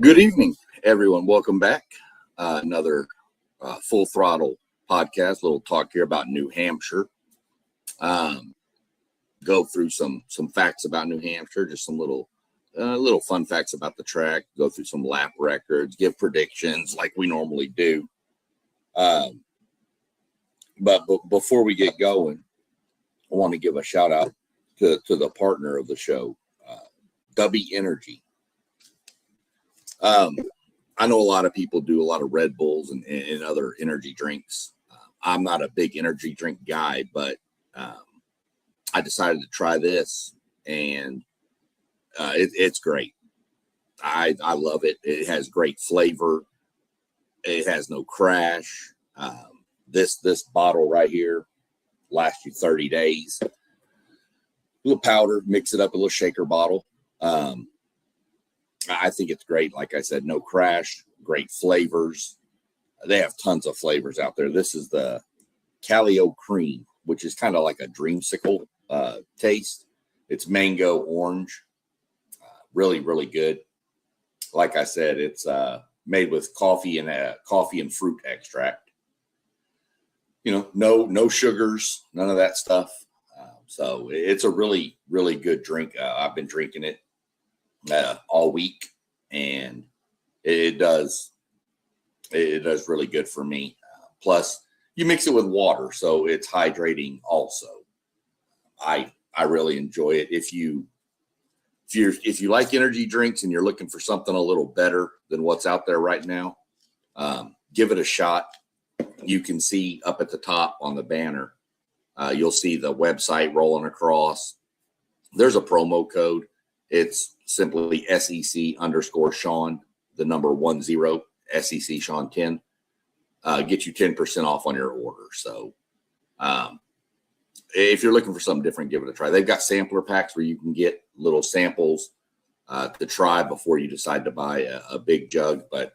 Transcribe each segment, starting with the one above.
Good evening, everyone. Welcome back. Another full throttle podcast. Little talk here about New Hampshire. Go through some facts about New Hampshire. Just some little fun facts about the track. Go through some lap records. Give predictions like we normally do. But before we get going, I want to give a shout out to the partner of the show, W Energy. I know a lot of people do a lot of Red Bulls and other energy drinks. I'm not a big energy drink guy, but I decided to try this, and it's great. I love it. It has great flavor. It has no crash. This bottle right here lasts you 30 days. A little powder, mix it up, a little shaker bottle. I think it's great. Like I said, no crash, great flavors. They have tons of flavors out there. This is the Calio Cream, which is kind of like a dreamsicle taste. It's mango orange. Really, really good. Like I said, it's made with coffee and fruit extract. You know, no sugars, none of that stuff. So it's a really, really good drink. I've been drinking it all week, and it does really good for me. Plus, you mix it with water, so it's hydrating also. I really enjoy it. If you like energy drinks and you're looking for something a little better than what's out there right now, give it a shot. You can see up at the top on the banner, you'll see the website rolling across. There's a promo code. It's simply SEC_Sean, the number 10, SEC Sean 10. Get you 10% off on your order. So if you're looking for something different, give it a try. They've got sampler packs where you can get little samples to try before you decide to buy a big jug. But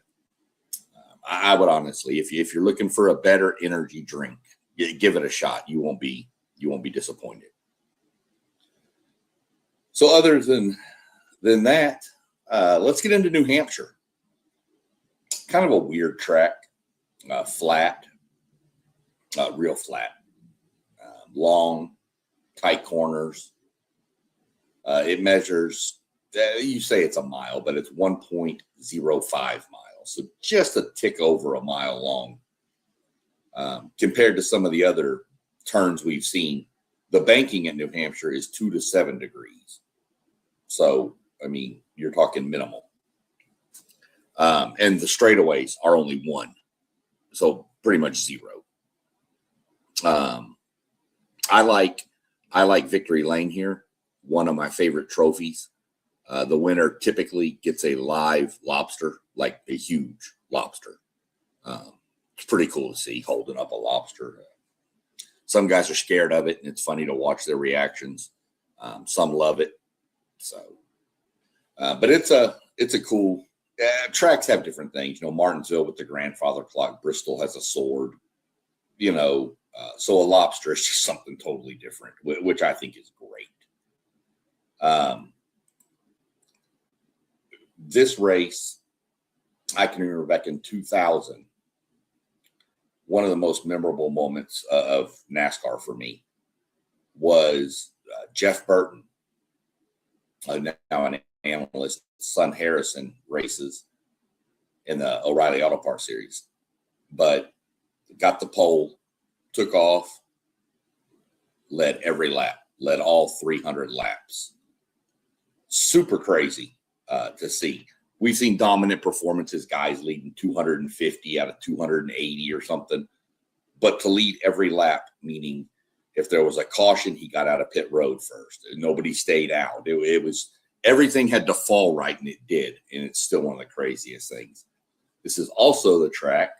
I would honestly, if you're looking for a better energy drink, give it a shot. You won't be disappointed. So other than that, let's get into New Hampshire. Kind of a weird track, flat, real flat, long, tight corners. It measures, you say it's a mile, but it's 1.05 miles. So just a tick over a mile long. Compared to some of the other turns we've seen, the banking at New Hampshire is 2 to 7 degrees. So, I mean, you're talking minimal. And the straightaways are only 1. So pretty much 0. I like Victory Lane here. One of my favorite trophies. The winner typically gets a live lobster, like a huge lobster. It's pretty cool to see holding up a lobster. Some guys are scared of it, and it's funny to watch their reactions. Some love it. So, but it's a cool. Tracks have different things. You know, Martinsville with the grandfather clock. Bristol has a sword. You know, so a lobster is just something totally different, which I think is great. This race, I can remember back in 2000. One of the most memorable moments of NASCAR for me was Jeff Burton, now an analyst, son Harrison, races in the O'Reilly Auto Parts Series, but got the pole, took off, led every lap, led all 300 laps. Super crazy to see. We've seen dominant performances, guys leading 250 out of 280 or something. But to lead every lap, meaning if there was a caution, he got out of pit road first. Nobody stayed out. It was everything had to fall right, and it did. And it's still one of the craziest things. This is also the track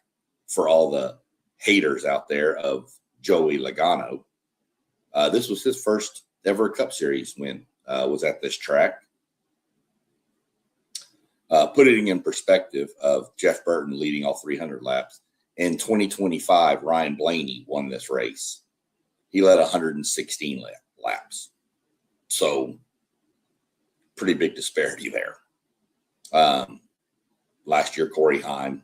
for all the haters out there of Joey Logano. This was his first ever Cup Series win, was at this track. Putting in perspective of Jeff Burton leading all 300 laps, in 2025, Ryan Blaney won this race. He led 116 laps. So pretty big disparity there. last year, Corey Heim.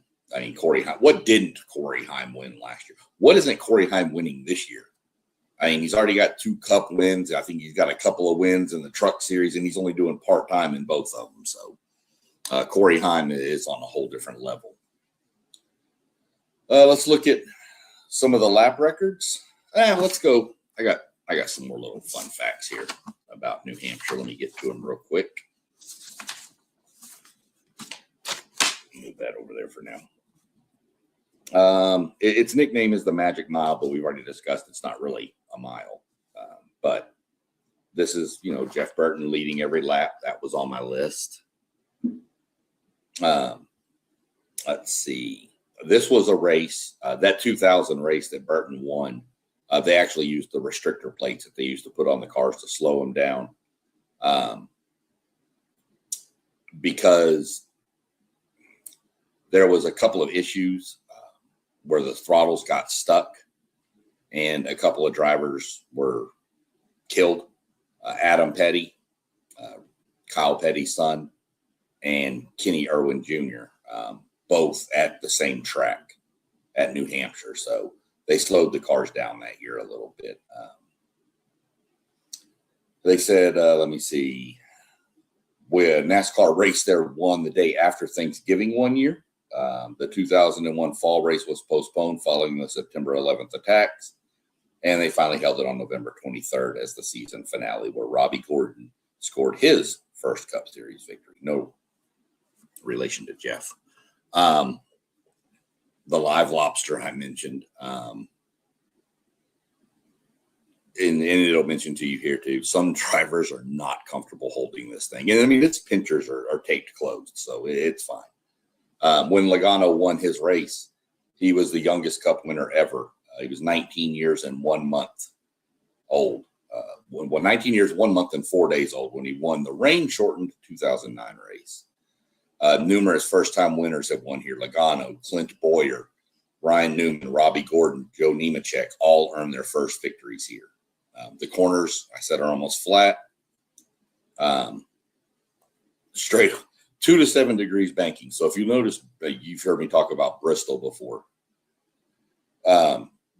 What didn't Corey Heim win last year? What isn't Corey Heim winning this year? He's already got 2 Cup wins. I think he's got a couple of wins in the Truck Series, and he's only doing part-time in both of them. So Corey Heim is on a whole different level. Let's look at some of the lap records. Let's go. I got some more little fun facts here about New Hampshire. Let me get to them real quick. Move that over there for now. Its nickname is the Magic Mile, but we've already discussed it's not really a mile. But this is, Jeff Burton leading every lap. That was on my list. Let's see. This was a race, that 2000 race that Burton won. They actually used the restrictor plates that they used to put on the cars to slow them down. Because there was a couple of issues where the throttles got stuck and a couple of drivers were killed. Adam Petty, Kyle Petty's son, and Kenny Irwin Jr., both at the same track at New Hampshire. So they slowed the cars down that year a little bit. They said, let me see, when NASCAR race there won the day after Thanksgiving one year. The 2001 fall race was postponed following the September 11th attacks, and they finally held it on November 23rd as the season finale, where Robbie Gordon scored his first Cup Series victory. No relation to Jeff. The live lobster I mentioned, and it'll mention to you here too, some drivers are not comfortable holding this thing. And its pinchers are taped closed, so it's fine. When Logano won his race, he was the youngest Cup winner ever. He was 19 years and 1 month old. 19 years, 1 month, and 4 days old when he won the rain-shortened 2009 race. Numerous first-time winners have won here. Logano, Clint Boyer, Ryan Newman, Robbie Gordon, Joe Nemechek all earned their first victories here. The corners, I said, are almost flat. Straight 2 to 7 degrees banking. So if you notice, you've heard me talk about Bristol before.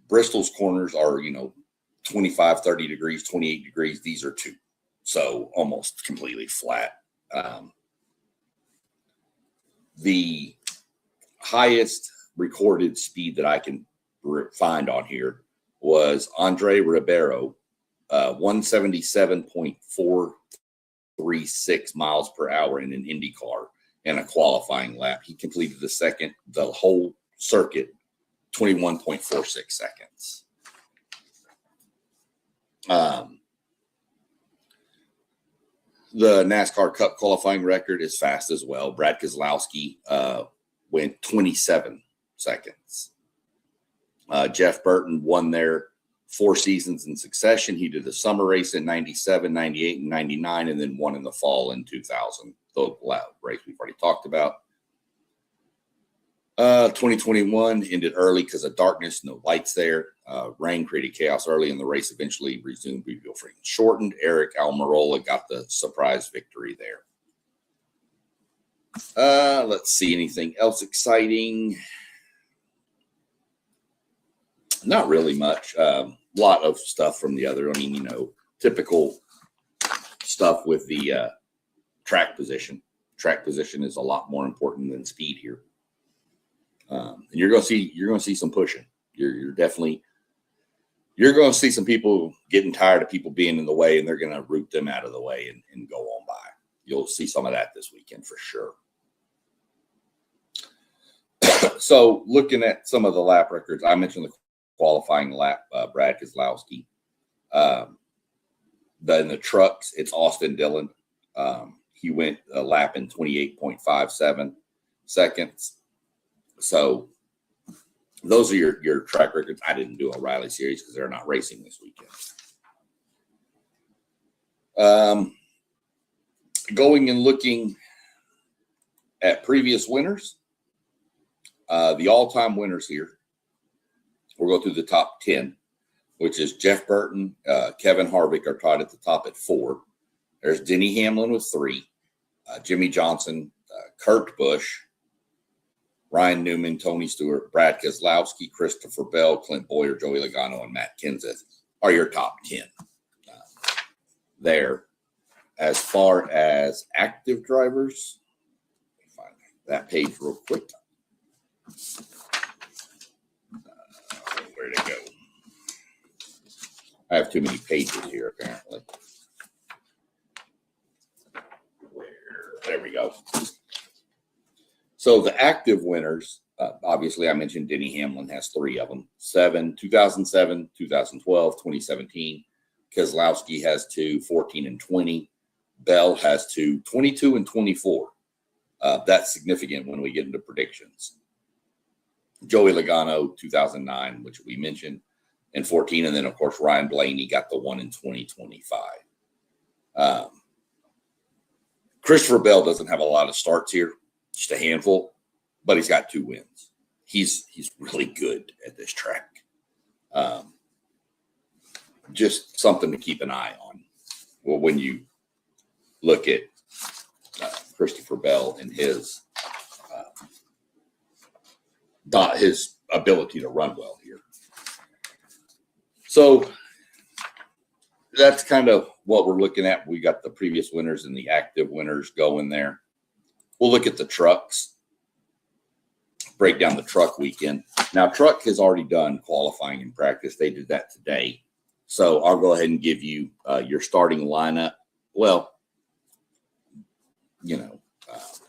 Bristol's corners are, 25, 30 degrees, 28 degrees. These are 2. So almost completely flat. The highest recorded speed that I can find on here was Andre Ribeiro, 177.436 miles per hour in an Indy car in a qualifying lap. He completed the whole circuit, 21.46 seconds. The NASCAR Cup qualifying record is fast as well. Brad Keselowski went 27 seconds. Jeff Burton won there 4 seasons in succession. He did the summer race in 97, 98, and 99, and then won in the fall in 2000. The race we've already talked about. 2021 ended early because of darkness, no lights there. Rain created chaos early, and the race eventually resumed. Shortened. Eric Almirola got the surprise victory there. Let's see, anything else exciting? Not really much. Lot of stuff from the other. Typical stuff with the track position. Track position is a lot more important than speed here. And you're going to see some pushing. You're going to see some people getting tired of people being in the way, and they're going to root them out of the way and go on by. You'll see some of that this weekend for sure. So looking at some of the lap records, I mentioned the qualifying lap, Brad Keselowski. In the trucks, it's Austin Dillon. He went a lap in 28.57 seconds. So those are your track records. I didn't do a Riley series because they're not racing this weekend. Going and looking at previous winners, the all-time winners here. We'll go through the top 10, which is Jeff Burton, Kevin Harvick are tied at the top at 4. There's Denny Hamlin with 3, Jimmy Johnson, Kurt Busch, Ryan Newman, Tony Stewart, Brad Keselowski, Christopher Bell, Clint Boyer, Joey Logano, and Matt Kenseth are your top 10 there. As far as active drivers, let me find that page real quick. Where'd it go? I have too many pages here, apparently. There we go. So the active winners, obviously I mentioned Denny Hamlin has 3 of them. 2007, 2012, 2017. Keselowski has 2, 14 and 20. Bell has 2, 22 and 24. That's significant when we get into predictions. Joey Logano, 2009, which we mentioned, and 14. And then, of course, Ryan Blaney got the 1 in 2025. Christopher Bell doesn't have a lot of starts here, just a handful, but he's got 2 wins. He's really good at this track. Just something to keep an eye on. Well, when you look at Christopher Bell and his ability to run well here. So that's kind of what we're looking at. We got the previous winners and the active winners going there. We'll look at the trucks, break down the truck weekend. Now, truck has already done qualifying and practice. They did that today. So I'll go ahead and give you your starting lineup. Well,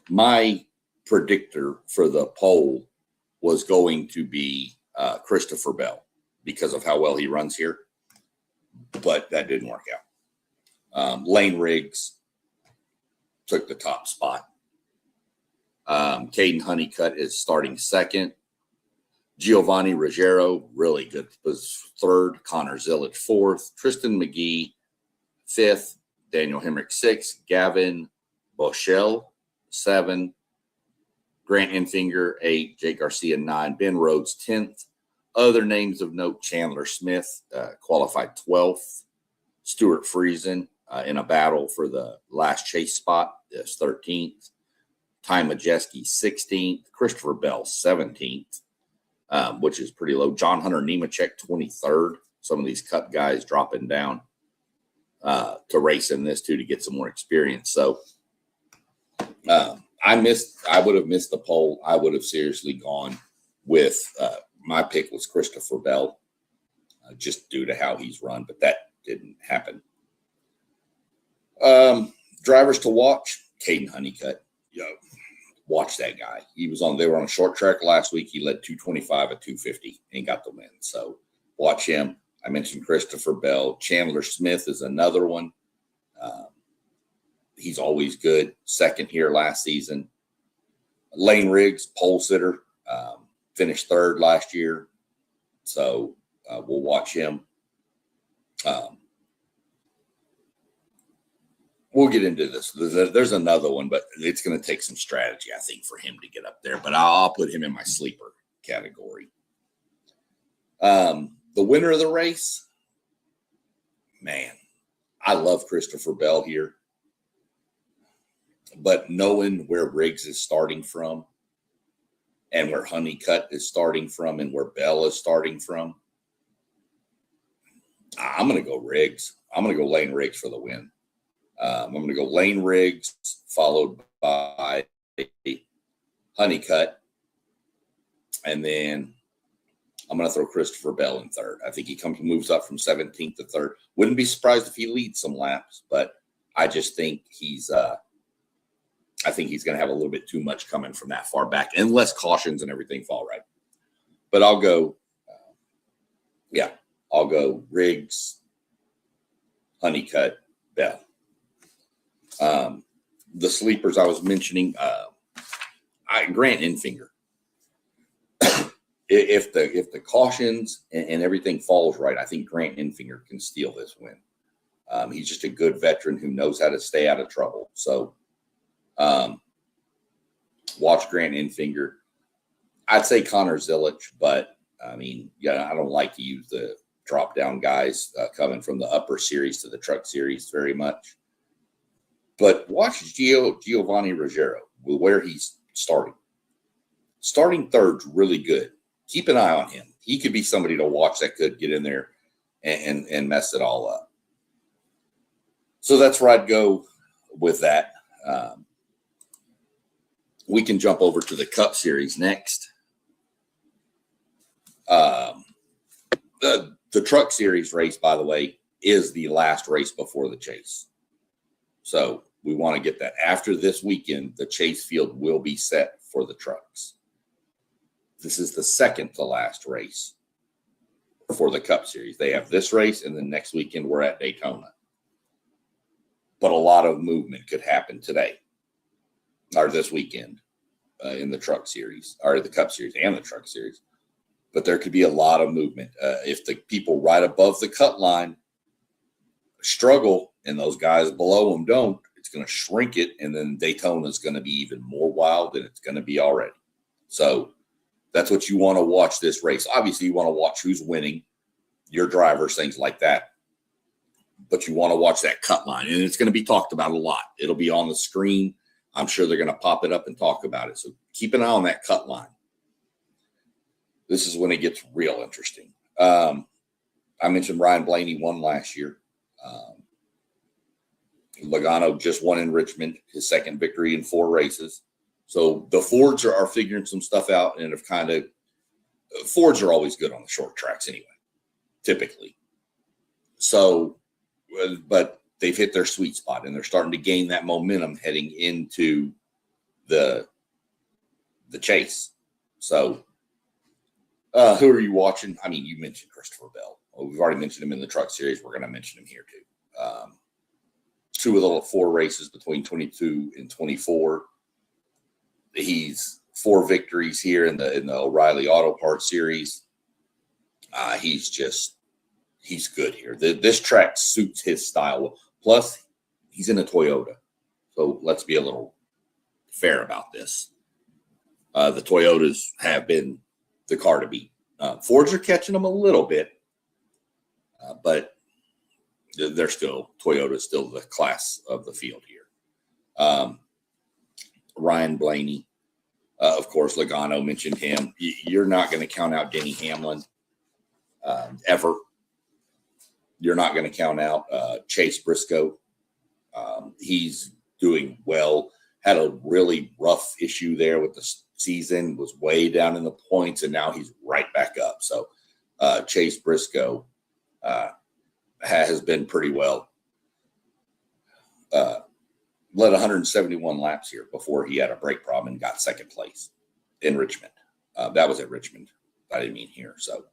my predictor for the poll was going to be Christopher Bell because of how well he runs here, but that didn't work out. Lane Riggs took the top spot. Caden Honeycutt is starting second. Giovanni Ruggiero, really good, was third. Connor Zilic, fourth. Tristan McGee, fifth. Daniel Hemrick, sixth. Gavin Boschel, 7. Grant Enfinger, 8. Jake Garcia, 9. Ben Rhodes, 10th. Other names of note: Chandler Smith qualified 12th. Stuart Friesen in a battle for the last chase spot is 13th. Ty Majeski, 16th. Christopher Bell, 17th, which is pretty low. John Hunter Nemechek, 23rd. Some of these Cup guys dropping down to race in this too to get some more experience. So I would have missed the poll. I would have seriously gone with my pick was Christopher Bell, just due to how he's run, but that didn't happen. Drivers to watch: Caden Honeycutt. Watch that guy. They were on a short track last week. He led 225 at 250 and got the win. So watch him. I mentioned Christopher Bell. Chandler Smith is another one. He's always good. Second here last season. Lane Riggs, pole sitter, finished third last year. So we'll watch him. We'll get into this. There's another one, but it's going to take some strategy, I think, for him to get up there. But I'll put him in my sleeper category. The winner of the race, man, I love Christopher Bell here. But knowing where Riggs is starting from and where Honeycutt is starting from and where Bell is starting from, I'm going to go Riggs. I'm going to go Lane Riggs for the win. I'm going to go Lane Riggs, followed by Honeycutt. And then I'm going to throw Christopher Bell in third. I think he moves up from 17th to third. Wouldn't be surprised if he leads some laps, but I just think he's going to have a little bit too much coming from that far back, unless cautions and everything fall right. But I'll go Riggs, Honeycutt, Bell. The sleepers I was mentioning, Grant Enfinger. If the cautions and everything falls right, I think Grant Enfinger can steal this win. He's just a good veteran who knows how to stay out of trouble. So watch Grant Enfinger. I'd say Connor Zilic, but I don't like to use the drop down guys coming from the upper series to the truck series very much. But watch Giovanni Ruggiero, where he's starting. Starting third's really good. Keep an eye on him. He could be somebody to watch that could get in there and mess it all up. So that's where I'd go with that. We can jump over to the Cup Series next. The Truck Series race, by the way, is the last race before the Chase. So we want to get that. After this weekend, the Chase field will be set for the trucks. This is the second to last race for the Cup Series. They have this race, and then next weekend we're at Daytona. But a lot of movement could happen today or this weekend in the Truck Series, or the Cup Series and the Truck Series. But there could be a lot of movement. If the people right above the cut line struggle and those guys below them don't, it's going to shrink it, and then Daytona is going to be even more wild than it's going to be already. So that's what you want to watch this race. Obviously, you want to watch who's winning, your drivers, things like that. But you want to watch that cut line, and it's going to be talked about a lot. It'll be on the screen. I'm sure they're going to pop it up and talk about it. So keep an eye on that cut line. This is when it gets real interesting. I mentioned Ryan Blaney won last year. Logano just won in Richmond, his second victory in 4 races. So the Fords are figuring some stuff out, and have kind of – Fords are always good on the short tracks anyway, typically. So – but they've hit their sweet spot, and they're starting to gain that momentum heading into the Chase. So who are you watching? I mean, you mentioned Christopher Bell. Well, we've already mentioned him in the Truck Series. We're going to mention him here too. 2 of the 4 races between 22 and 24. He's 4 victories here in the O'Reilly Auto Parts Series. He's good here. This track suits his style. Plus, he's in a Toyota. So let's be a little fair about this. The Toyotas have been the car to beat. Fords are catching them a little bit, but they're still, Toyota's still the class of the field here. Ryan Blaney, of course, Logano mentioned him. You're not going to count out Denny Hamlin ever. You're not going to count out Chase Briscoe. He's doing well. Had a really rough issue there with the season, was way down in the points, and now he's right back up. So Chase Briscoe has been pretty well. Led 171 laps here before he had a brake problem and got second place in Richmond. That was at Richmond. I didn't mean here. So.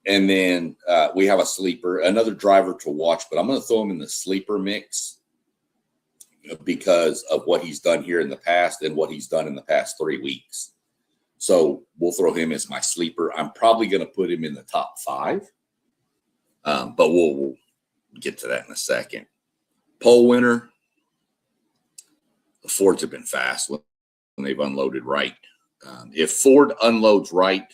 And then we have a sleeper, another driver to watch, but I'm going to throw him in the sleeper mix because of what he's done here in the past and what he's done in the past 3 weeks. So we'll throw him as my sleeper. I'm probably going to put him in the top 5, but we'll get to that in a second. Pole winner, the Fords have been fast when they've unloaded right. If Ford unloads right,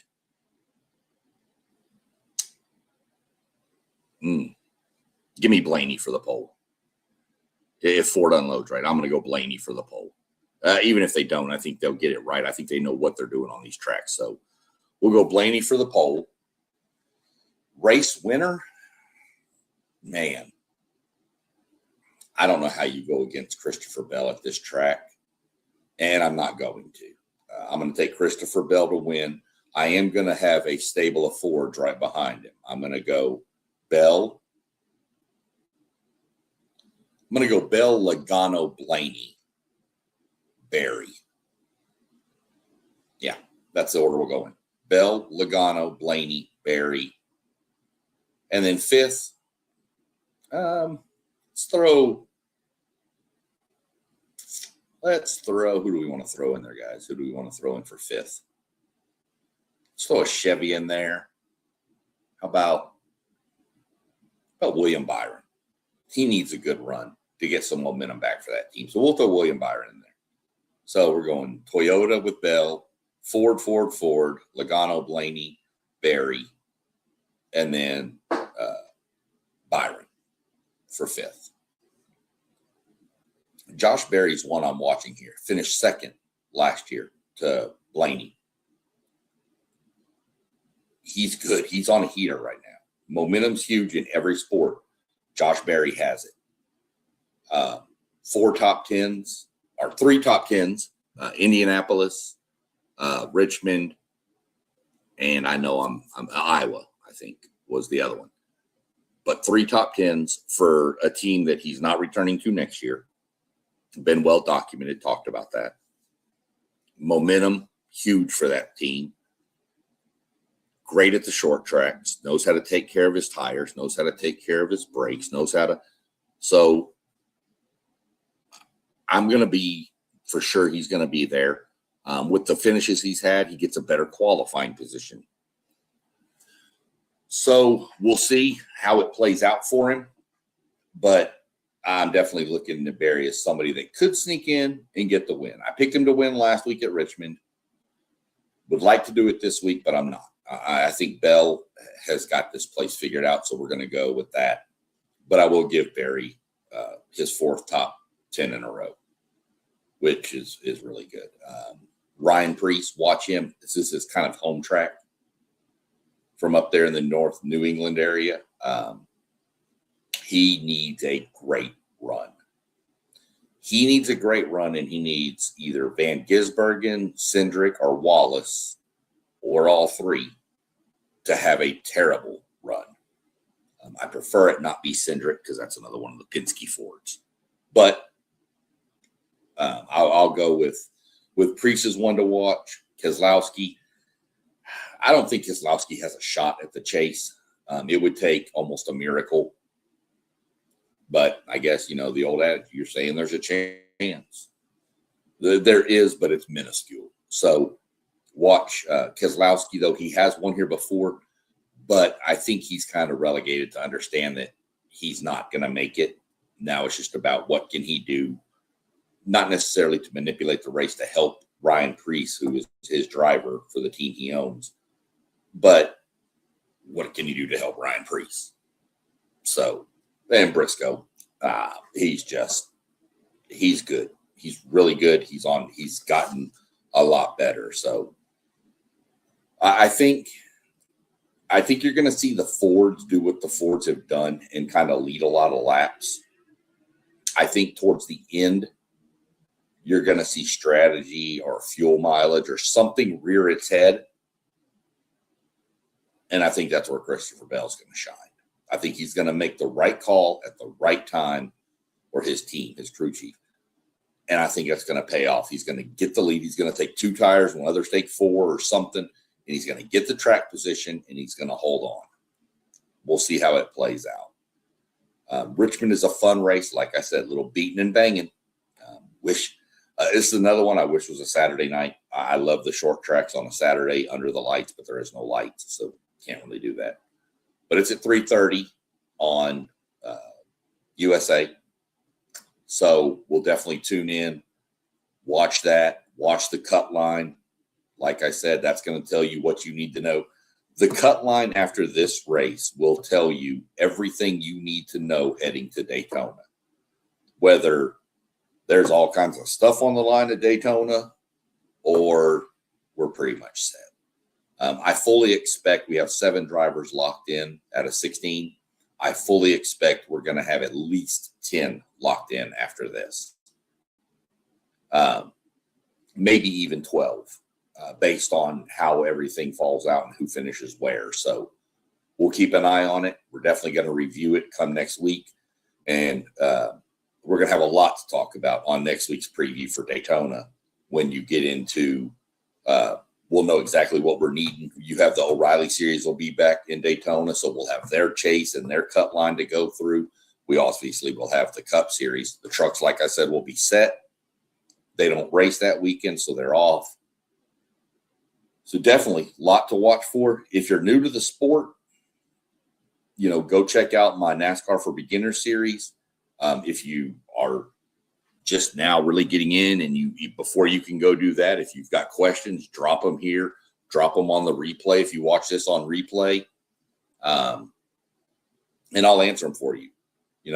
give me Blaney for the pole. If Ford unloads right, I'm going to go Blaney for the pole. Even if they don't, I think they'll get it right. I think they know what they're doing on these tracks. So we'll go Blaney for the pole. Race winner, man, I don't know how you go against Christopher Bell at this track, and I'm not going to. I'm going to take Christopher Bell to win. I am going to have a stable of Fords right behind him. I'm going to go Bell. I'm going to go Bell, Logano, Blaney, Berry. Yeah, that's the order we're going. Bell, Logano, Blaney, Berry. And then 5th, let's throw, who do we want to throw in there, guys? Who do we want to throw in for 5th? Let's throw a Chevy in there. How about William Byron? He needs a good run to get some momentum back for that team. So we'll throw William Byron in there. So we're going Toyota with Bell, Ford, Logano, Blaney, Berry, and then Byron for 5th. Josh Berry's one I'm watching here. Finished 2nd last year to Blaney. He's good. He's on a heater right now. Momentum's huge in every sport. Josh Berry has it. 4 top 10s, or 3 top 10s, Indianapolis, Richmond, and I know I'm Iowa, I think, was the other one. But 3 top 10s for a team that he's not returning to next year. Been well documented, talked about that. Momentum, huge for that team. Great at the short tracks, knows how to take care of his tires, knows how to take care of his brakes, knows how to. So I'm going to be, for sure, he's going to be there. With the finishes he's had, he gets a better qualifying position. So we'll see how it plays out for him. But I'm definitely looking at Berry as somebody that could sneak in and get the win. I picked him to win last week at Richmond. Would like to do it this week, but I'm not. I think Bell has got this place figured out, so we're going to go with that. But I will give Berry his 4th top 10 in a row, which is really good. Ryan Preece, watch him. This is his kind of home track from up there in the North New England area. He needs a great run. He needs a great run, and he needs either Van Gisbergen, Cindric, or Wallace, or all 3, to have a terrible run. I prefer it not be Cindric because that's another one of the Penske Fords. But I'll go with Preece's one to watch. Keselowski. I don't think Keselowski has a shot at the chase. It would take almost a miracle. But I guess, the old adage, you're saying there's a chance. There is, but it's minuscule. So watch Keselowski, though. He has won here before, but I think he's kind of relegated to understand that he's not going to make it. Now it's just about what can he do, not necessarily to manipulate the race to help Ryan Preece, who is his driver for the team he owns, but what can you do to help Ryan Preece? So, and Briscoe, he's good. He's really good. He's gotten a lot better. So I think you're going to see the Fords do what the Fords have done and kind of lead a lot of laps. I think towards the end, you're going to see strategy or fuel mileage or something rear its head. And I think that's where Christopher Bell's going to shine. I think he's going to make the right call at the right time for his team, his crew chief. And I think that's going to pay off. He's going to get the lead. He's going to take 2 tires when others take 4 or something. And he's going to get the track position and he's going to hold on. We'll see how it plays out. Richmond is a fun race. Like I said, a little beating and banging. This is another one I wish was a Saturday night. I love the short tracks on a Saturday under the lights, but there is no lights, so can't really do that. But it's at 3:30 on USA. So we'll definitely tune in, watch that, watch the cut line. Like I said, that's going to tell you what you need to know. The cut line after this race will tell you everything you need to know heading to Daytona. Whether there's all kinds of stuff on the line at Daytona or we're pretty much set. I fully expect we have 7 drivers locked in out of 16. I fully expect we're going to have at least 10 locked in after this. Maybe even 12, based on how everything falls out and who finishes where. So we'll keep an eye on it. We're definitely going to review it come next week. And we're going to have a lot to talk about on next week's preview for Daytona when you get into we'll know exactly what we're needing. You have the O'Reilly series will be back in Daytona, so we'll have their chase and their cut line to go through. We obviously will have the Cup series. The trucks, like I said, will be set. They don't race that weekend, so they're off. So definitely a lot to watch for. If you're new to the sport, go check out my NASCAR for Beginners series. If you are just now really getting in and before you can go do that, if you've got questions, drop them here, drop them on the replay. If you watch this on replay, and I'll answer them for you.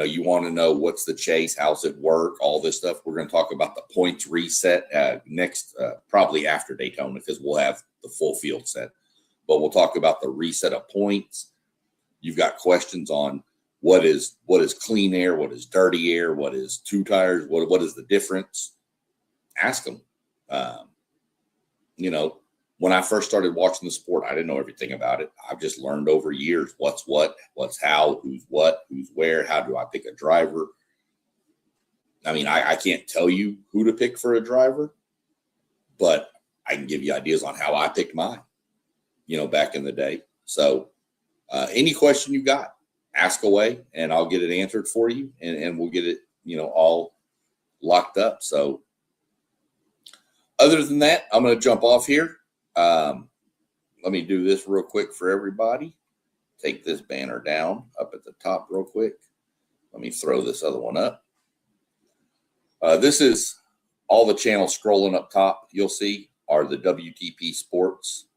You want to know what's the chase, how's it work, all this stuff. We're going to talk about the points reset next, probably after Daytona, because we'll have the full field set. But we'll talk about the reset of points. You've got questions on what is clean air, what is dirty air, what is two tires, what is the difference? Ask them. When I first started watching the sport, I didn't know everything about it. I've just learned over years what's what, what's how, who's what, who's where, how do I pick a driver? I mean, I can't tell you who to pick for a driver, but I can give you ideas on how I picked mine, back in the day. So any question you got, ask away, and I'll get it answered for you, and we'll get it, all locked up. So other than that, I'm going to jump off here. Let me do this real quick for everybody. Take this banner down up at the top real quick. Let me throw this other one up. This is all the channels scrolling up top. You'll see are the WTP Sports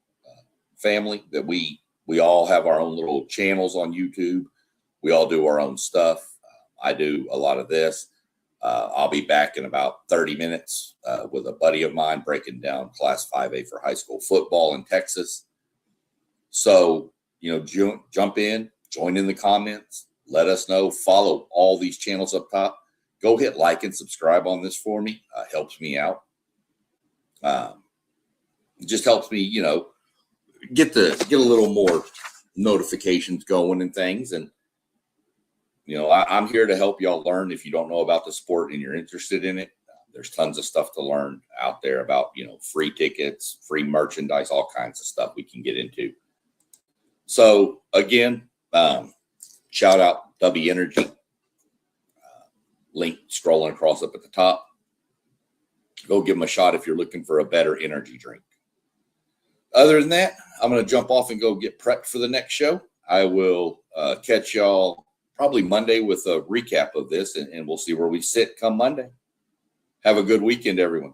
family that we all have our own little channels on YouTube. We all do our own stuff. I do a lot of this. I'll be back in about 30 minutes with a buddy of mine breaking down Class 5A for high school football in Texas. So, jump in, join in the comments, let us know, follow all these channels up top. Go hit like and subscribe on this for me. Helps me out. It just helps me, get a little more notifications going and things. And I'm here to help y'all learn. If you don't know about the sport and you're interested in it, there's tons of stuff to learn out there about, free tickets, free merchandise, all kinds of stuff we can get into. So again, shout out W Energy, link scrolling across up at the top. Go give them a shot if you're looking for a better energy drink. Other than that, I'm going to jump off and go get prepped for the next show. I will catch y'all probably Monday with a recap of this, and we'll see where we sit come Monday. Have a good weekend, everyone.